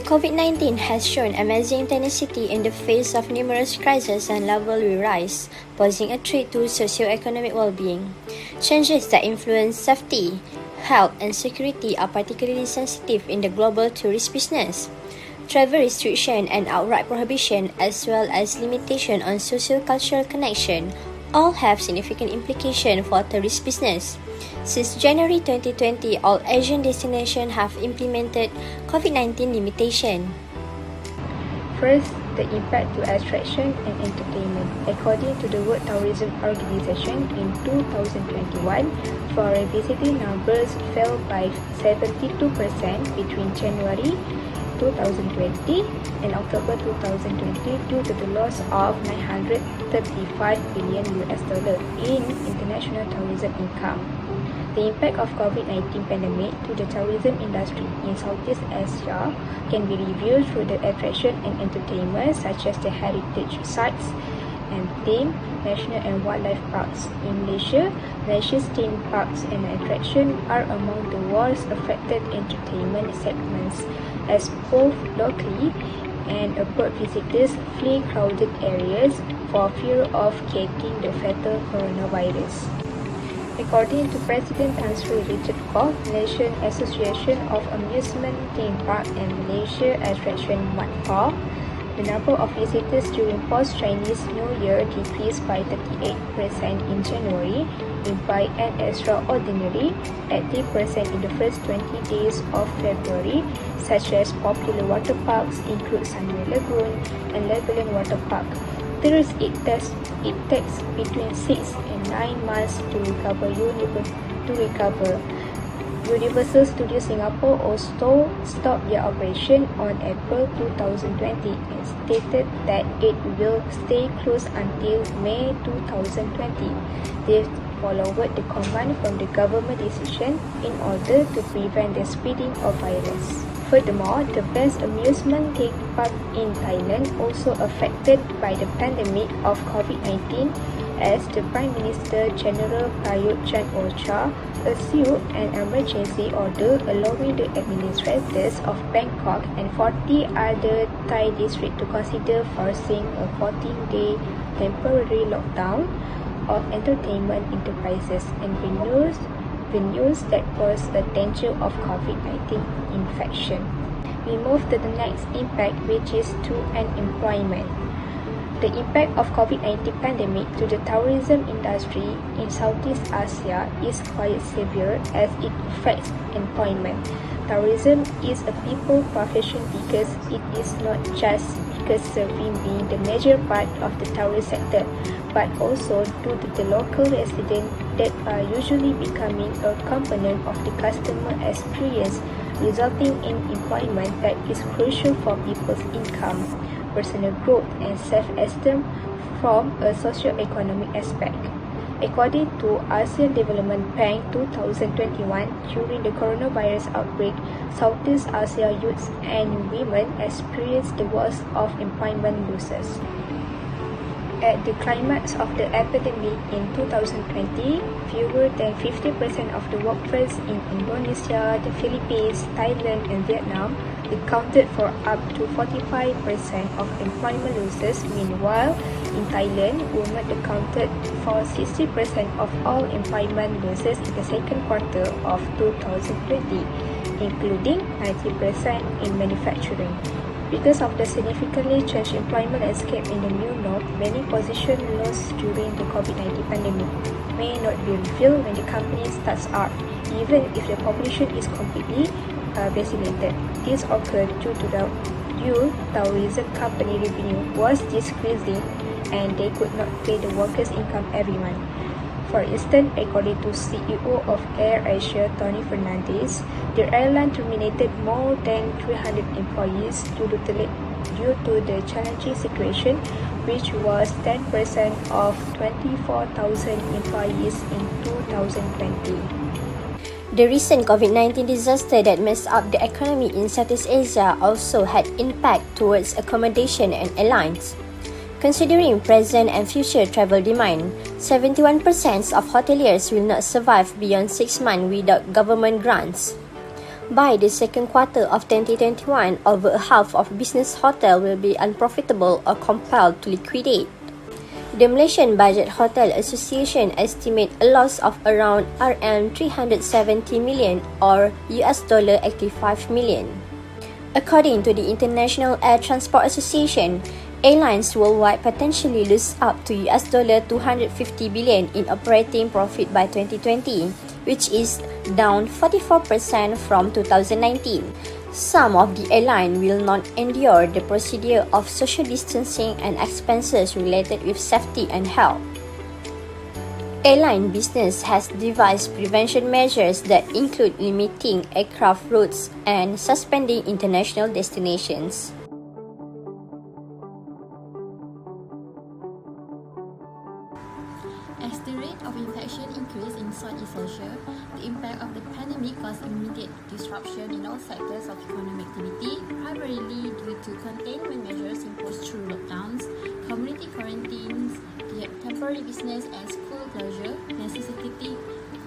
COVID-19 has shown amazing tenacity in the face of numerous crises and level rise, posing a threat to socio-economic well-being. Changes that influence safety, health and security are particularly sensitive in the global tourist business. Travel restriction and outright prohibition, as well as limitation on socio-cultural connection, all have significant implications for tourist business. Since January 2020, all Asian destinations have implemented COVID-19 limitation. First, the impact to attraction and entertainment. According to the World Tourism Organization, in 2021, foreign visiting numbers fell by 72% between January 2020 and October 2020 due to the loss of $935 billion in international tourism income. The impact of COVID-19 pandemic to the tourism industry in Southeast Asia can be reviewed through the attraction and entertainment such as the heritage sites and theme, national and wildlife parks. In Malaysia, Malaysia's theme parks and attractions are among the worst affected entertainment segments, as both locally and abroad visitors flee crowded areas for fear of catching the fatal coronavirus. According to President Tan Sri Richard Kwok, Malaysian Association of Amusement Theme Park and Malaysia Attraction MATPA, the number of visitors during post-Chinese New Year decreased by 38% in January, and by an extraordinary 80% in the first 20 days of February, such as popular water parks include Sunway Lagoon and Legoland Water Park. Thus, it takes between 6 and 9 months to recover. Universal Studios Singapore also stopped their operation on April 2020 and stated that it will stay closed until May 2020. They followed the command from the government decision in order to prevent the spreading of virus. Furthermore, the best amusement theme park in Thailand also affected by the pandemic of COVID-19, as the Prime Minister General Prayut Chan-o-cha issued an emergency order allowing the administrators of Bangkok and 40 other Thai districts to consider forcing a 14-day temporary lockdown of entertainment enterprises and venues that pose a danger of COVID-19 infection. We move to the next impact, which is to unemployment. The impact of COVID-19 pandemic to the tourism industry in Southeast Asia is quite severe as it affects employment. Tourism is a people profession because it is not just because serving being the major part of the tourist sector, but also due to the local residents that are usually becoming a component of the customer experience, resulting in employment that is crucial for people's income, personal growth and self-esteem from a socio-economic aspect. According to ASEAN Development Bank 2021, during the coronavirus outbreak, Southeast Asia youths and women experienced the worst of employment losses. At the climax of the epidemic in 2020, fewer than 50% of the workforce in Indonesia, the Philippines, Thailand, and Vietnam accounted for up to 45% of employment losses. Meanwhile, in Thailand, women accounted for 60% of all employment losses in the second quarter of 2020, including 90% in manufacturing. Because of the significantly changed employment landscape in the new norm, many positions lost during the COVID-19 pandemic may not be refilled when the company starts up, even if the population is completely vaccinated. This occurred due to tourism company revenue was decreasing and they could not pay the workers' income every month. For instance, according to CEO of AirAsia, Tony Fernandez, the airline terminated more than 300 employees due to the challenging situation, which was 10% of 24,000 employees in 2020. The recent COVID-19 disaster that messed up the economy in Southeast Asia also had impact towards accommodation and airlines. Considering present and future travel demand, 71% of hoteliers will not survive beyond 6 months without government grants. By the second quarter of 2021, over half of business hotels will be unprofitable or compelled to liquidate. The Malaysian Budget Hotel Association estimate a loss of around RM 370 million or $85 million. According to the International Air Transport Association, airlines worldwide potentially lose up to $250 billion in operating profit by 2020, which is down 44% from 2019. Some of the airlines will not endure the procedure of social distancing and expenses related with safety and health. Airline business has devised prevention measures that include limiting aircraft routes and suspending international destinations. As the rate of infection increased in Southeast Asia, the impact of the pandemic caused immediate disruption in all sectors of economic activity, primarily due to containment measures imposed through lockdowns, community quarantines, temporary business and school closure, necessitating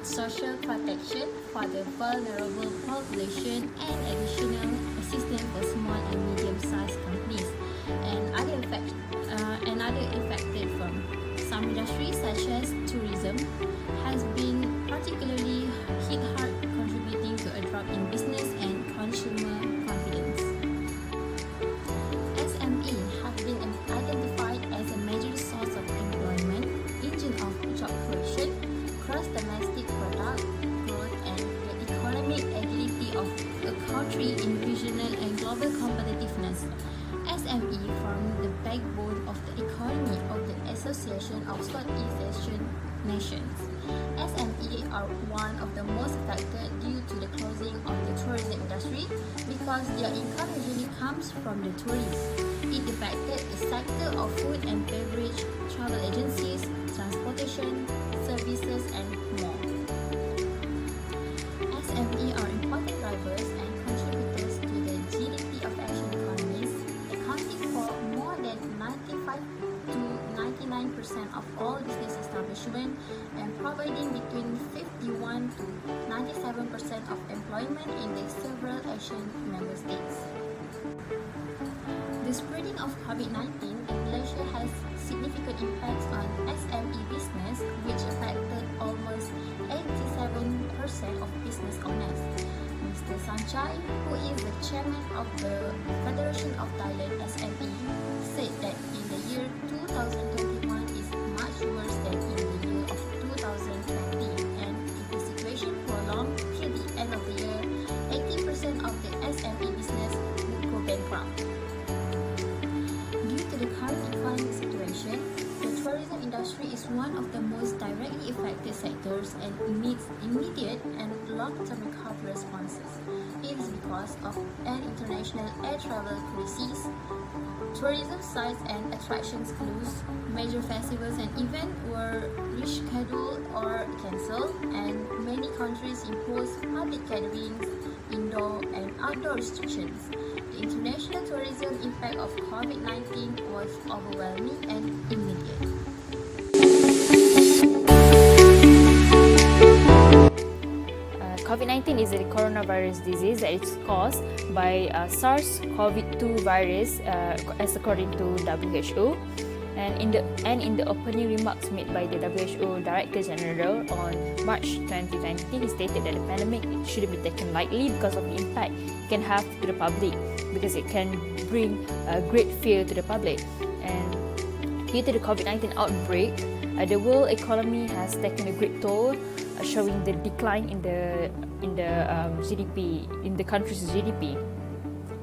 social protection for the vulnerable population and additional assistance for small and medium-sized companies and other affected from some industries such as tourism has been particularly hit hard, contributing to a drop in business and consumer confidence. SME have been identified as a major source of employment, engine of job creation, cross-domestic product growth and the economic agility of a country in regional and global competitiveness. SME form the backbone of the economy of the Association of Southeast Asian Nations. SME are one of the most affected due to the closing of the tourism industry because their income usually comes from the tourists. It affected the sector of food and beverage, travel agencies, transportation, services and more. SME are important drivers and contributors to the GDP of Asian economies, accounting for more than 95 to 99% of all business establishment and providing between 51 to 97% of employment in the several Asian member states. The spreading of COVID-19 in Malaysia has significant impacts on SME business, which affected almost 87% of business owners. Mr. Sanchai, who is the chairman of the Federation of Thailand SME, said that in the year 2021 is much worse than in the year of 2020, and if the situation prolonged till the end of the year, 80% of the SME business would go bankrupt. Due to the current economic situation, the tourism industry is one of the most directly affected sectors and needs immediate and long-term recovery responses. It is because of an international air travel crisis, tourism sites and attractions closed, major festivals and events were rescheduled or cancelled, and many countries imposed public gatherings, indoor and outdoor restrictions. The international tourism impact of COVID-19 was overwhelming and immediate. COVID-19 is a coronavirus disease that is caused by SARS-CoV-2 virus, as according to WHO. And in the opening remarks made by the WHO Director General on March 2020, he stated that the pandemic shouldn't be taken lightly because of the impact it can have to the public, because it can bring great fear to the public. And due to the COVID-19 outbreak, the world economy has taken a great toll, showing the decline in the GDP, in the country's GDP.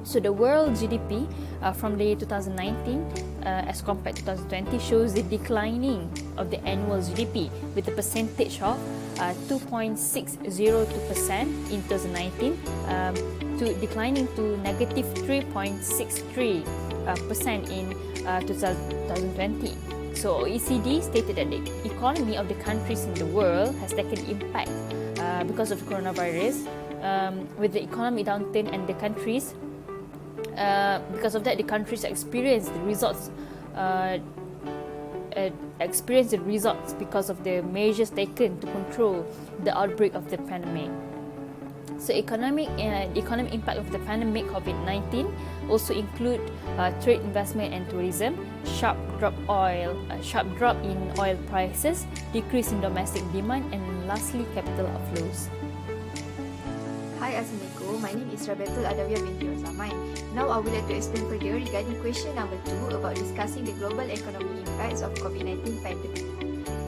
So the world GDP from the year 2019 as compared to 2020 shows the declining of the annual GDP with a percentage of 2.602% in 2019 to declining to negative 3.63% in 2020. So OECD stated that the economy of the countries in the world has taken impact because of the coronavirus, with the economic downturn and the countries. Because of that, the countries experience the results because of the measures taken to control the outbreak of the pandemic. So economic impact of the pandemic COVID-19 also include trade, investment and tourism, sharp drop in oil prices, decrease in domestic demand, and lastly capital outflows. Hi, Assalamualaikum. My name is Rabiatul Adawiyah binti Ozaman. Now I would like to explain further regarding question number 2 about discussing the global economic impacts of COVID-19 pandemic.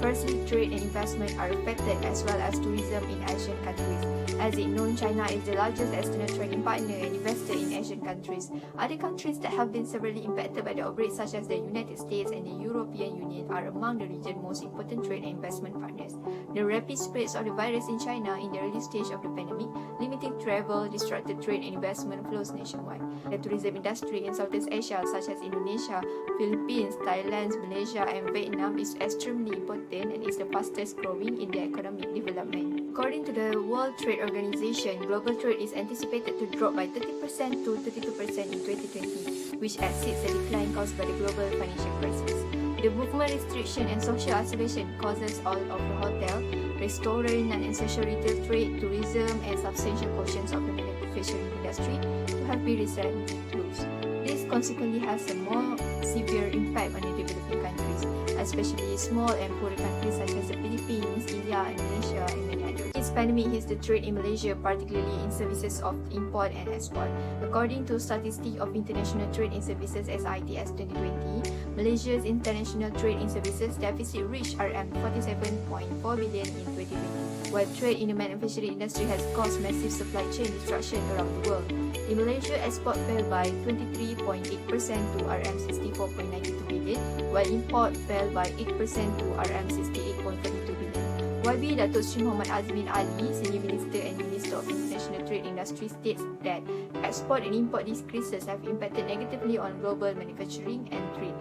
Firstly, trade and investment are affected as well as tourism in Asian countries. As it known, China is the largest external trading partner and investor in Asian countries. Other countries that have been severely impacted by the outbreak, such as the United States and the European Union, are among the region's most important trade and investment partners. The rapid spread of the virus in China in the early stage of the pandemic, limiting travel, disrupted trade and investment flows nationwide. The tourism industry in Southeast Asia, such as Indonesia, Philippines, Thailand, Malaysia, and Vietnam, is extremely important and is the fastest growing in their economic development. According to the World Trade Organization, global trade is anticipated to drop by 30% to 32% in 2020, which exceeds the decline caused by the global financial crisis. The movement restriction and social isolation causes all of the hotel, restaurant, non-essential retail trade, tourism, and substantial portions of the manufacturing industry to have been recently closed. This consequently has a more severe impact on the developing countries, especially small and poorer countries such as the Philippines, India, Indonesia, and many others. This pandemic hits the trade in Malaysia, particularly in services of import and export. According to statistics of International Trade in Services (ADS 2020), Malaysia's international trade in services deficit reached RM47.4 billion in 2020, while trade in the manufacturing industry has caused massive supply chain disruption around the world. In Malaysia, export fell by 23.8% to RM64.92 billion, while import fell by 8% to RM68.42 billion. YB Datuk Sri Muhammad Azmin Ali, Senior Minister and Minister of International Trade Industry, states that export and import decreases have impacted negatively on global manufacturing and trade.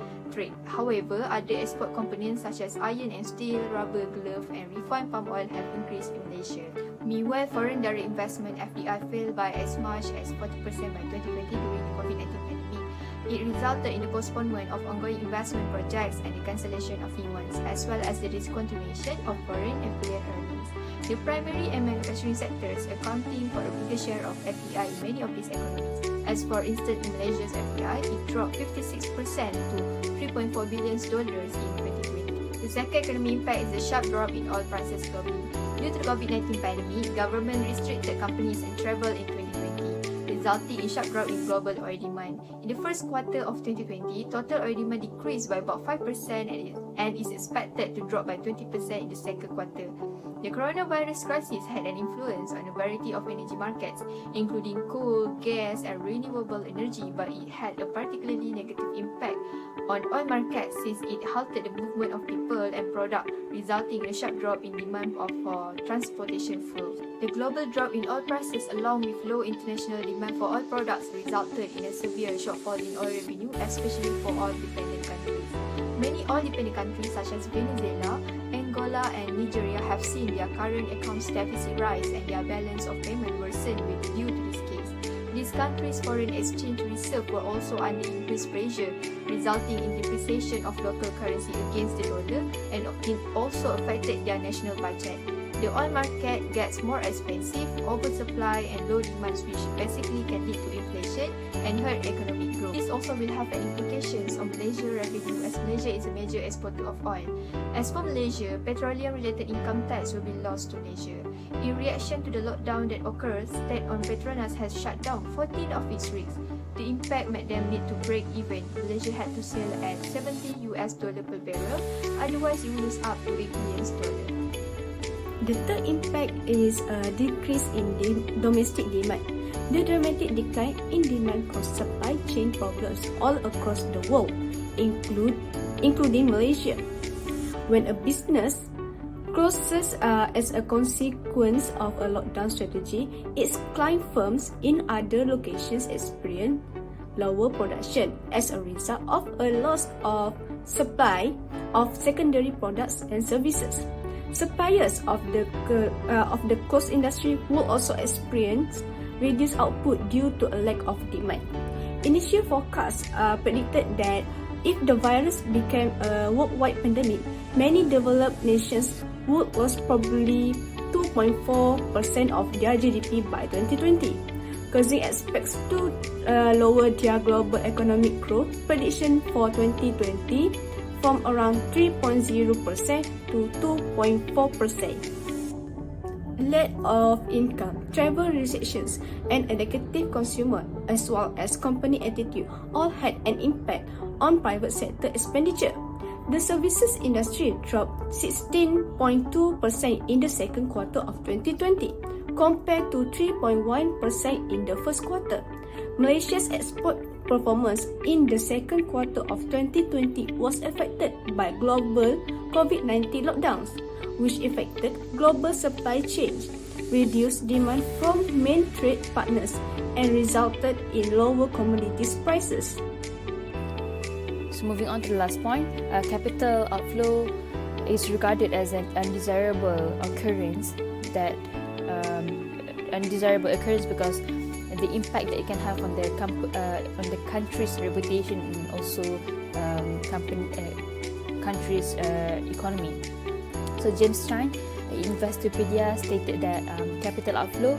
However, other export components such as iron and steel, rubber, glove, and refined palm oil have increased in Malaysia. Meanwhile, foreign direct investment (FDI) fell by as much as 40% by 2020 during the COVID-19 pandemic. It resulted in the postponement of ongoing investment projects and the cancellation of new ones, as well as the discontinuation of foreign affiliate earnings. The primary and manufacturing sectors accounting for a bigger share of FDI in many of these economies. As for instance, in Malaysia's FDI, it dropped 56% to $3.4 billion in 2020. The second economic impact is the sharp drop in oil prices globally. Due to the COVID-19 pandemic, government restricted companies and travel in 2020, resulting in sharp drop in global oil demand. In the first quarter of 2020, total oil demand decreased by about 5% and is expected to drop by 20% in the second quarter. The coronavirus crisis had an influence on a variety of energy markets, including coal, gas, and renewable energy, but it had a particularly negative impact on oil markets since it halted the movement of people and product, resulting in a sharp drop in demand for transportation fuels. The global drop in oil prices, along with low international demand for oil products, resulted in a severe shortfall in oil revenue, especially for oil-dependent countries. Many oil-dependent countries such as Venezuela, Angola, and Nigeria have seen their current accounts deficit rise and their balance of payment worsen due to this case. These countries' foreign exchange reserves were also under increased pressure, resulting in depreciation of local currency against the dollar, and it also affected their national budget. The oil market gets more expensive, oversupply, and low demands, which basically can lead to inflation and hurt economic growth. This also will have implications on Malaysia's revenue, as Malaysia is a major exporter of oil. As for Malaysia, petroleum-related income tax will be lost to Malaysia. In reaction to the lockdown that occurred, state-owned Petronas has shut down 14 of its rigs. The impact made them need to break even. Malaysia had to sell at $70 per barrel, otherwise it will lose up to $8 million. The third impact is a decrease in domestic demand. The dramatic decline in demand caused supply chain problems all across the world, including Malaysia. When a business closes as a consequence of a lockdown strategy, its client firms in other locations experience lower production as a result of a loss of supply of secondary products and services. Suppliers of the closed industry will also experience reduced output due to a lack of demand. Initial forecasts predicted that if the virus became a worldwide pandemic, many developed nations would lose probably $2 2.4% of their GDP by 2020, causing expects to lower their global economic growth prediction for 2020 from around 3.0% to 2.4%. Lack of income, travel restrictions, and a negative consumer as well as company attitude all had an impact on private sector expenditure. The services industry dropped 16.2% in the second quarter of 2020 compared to 3.1% in the first quarter. Malaysia's export performance in the second quarter of 2020 was affected by global COVID-19 lockdowns, which affected global supply chains, reduced demand from main trade partners, and resulted in lower commodities prices. So moving on to the last point, capital outflow is regarded as an undesirable occurrence because the impact that it can have on the country's reputation and also country's economy. So James Chan, Investopedia, stated that capital outflow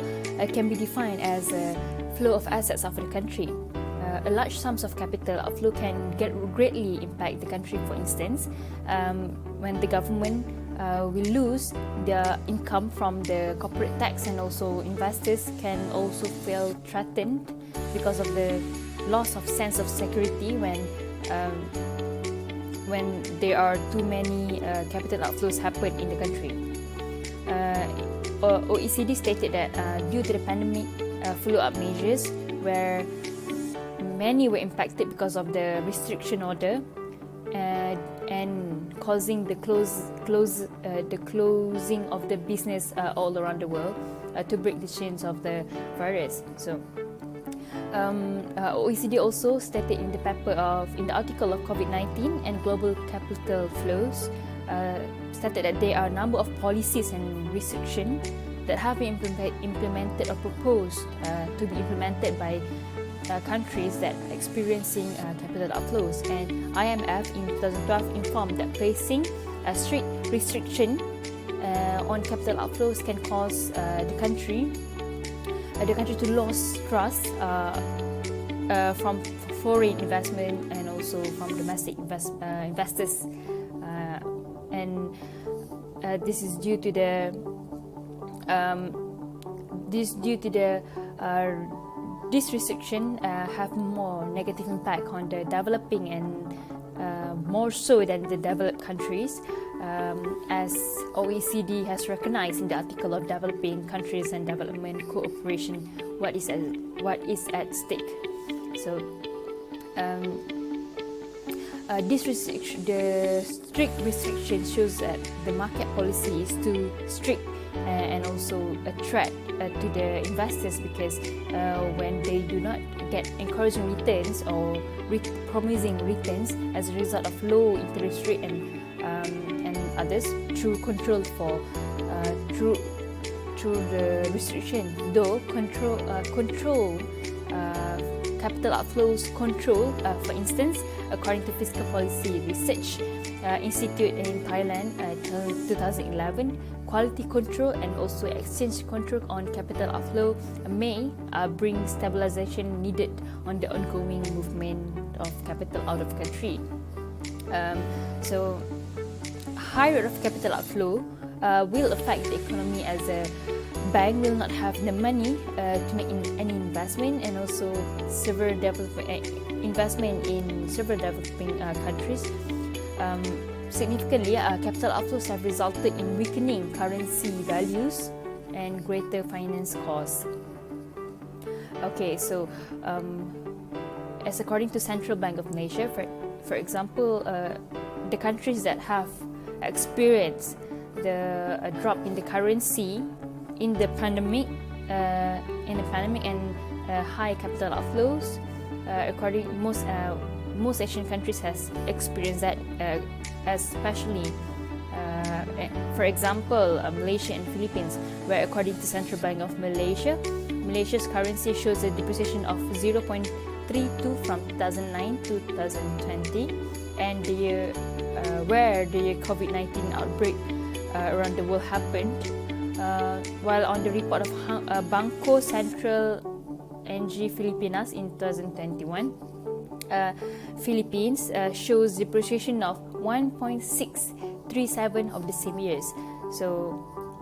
can be defined as a flow of assets out of the country. A large sums of capital outflow can greatly impact the country. For instance, when the government will lose their income from the corporate tax, and also investors can also feel threatened because of the loss of sense of security when there are too many capital outflows happen in the country. OECD stated that due to the pandemic follow-up measures, where many were impacted because of the restriction order and causing the closing of the business all around the world to break the chains of the virus. So OECD also stated in the article of COVID-19 and global capital flows, stated that there are a number of policies and restrictions that have been implemented or proposed to be implemented by countries that are experiencing capital outflows. And IMF in 2012 informed that placing a strict restriction on capital outflows can cause the country to lose trust from foreign investment and also from domestic investors, and this is due to the this restriction have more negative impact on the developing and more so than the developed countries, as OECD has recognized in the article of developing countries and development cooperation what is at stake. So the strict restriction shows that the market policy is too strict and also a threat to the investors, because when they do not get encouraging returns or promising returns as a result of low interest rate and others through the restriction, though control capital outflows control, for instance, according to Fiscal Policy Research Institute in Thailand, 2011, quality control and also exchange control on capital outflow may bring stabilization needed on the ongoing movement of capital out of country. So high rate of capital outflow will affect the economy, as a bank will not have the money to make any investment, and also investment in several developing countries. Significantly, capital outflows have resulted in weakening currency values and greater finance costs. Okay, so as according to Central Bank of Malaysia, for example, the countries that have experienced a drop in the currency in the pandemic and high capital outflows, according most Asian countries has experienced that, especially for example Malaysia and Philippines, where according to Central Bank of Malaysia, Malaysia's currency shows a depreciation of 0.32 from 2009 to 2020, and where the COVID-19 outbreak around the world happened, while on the report of Bangko Sentral NG Filipinas in 2021, Philippines shows depreciation of 1.637 of the same years. So,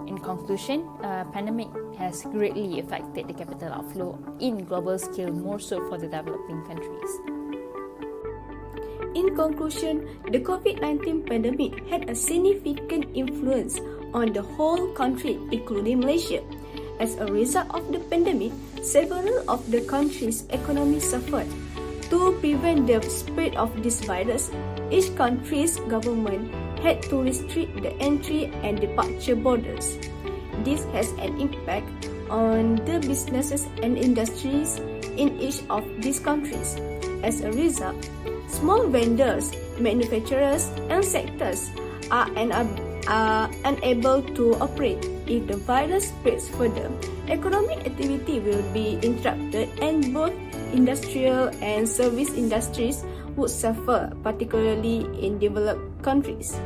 in conclusion, pandemic has greatly affected the capital outflow in global scale, more so for the developing countries. In conclusion, the COVID-19 pandemic had a significant influence on the whole country, including Malaysia. As a result of the pandemic, several of the country's economies suffered. To prevent the spread of this virus, each country's government had to restrict the entry and departure borders. This has an impact on the businesses and industries in each of these countries. As a result, small vendors, manufacturers, and sectors are unable to operate. If the virus spreads further, economic activity will be interrupted and both industrial and service industries would suffer, particularly in developed countries.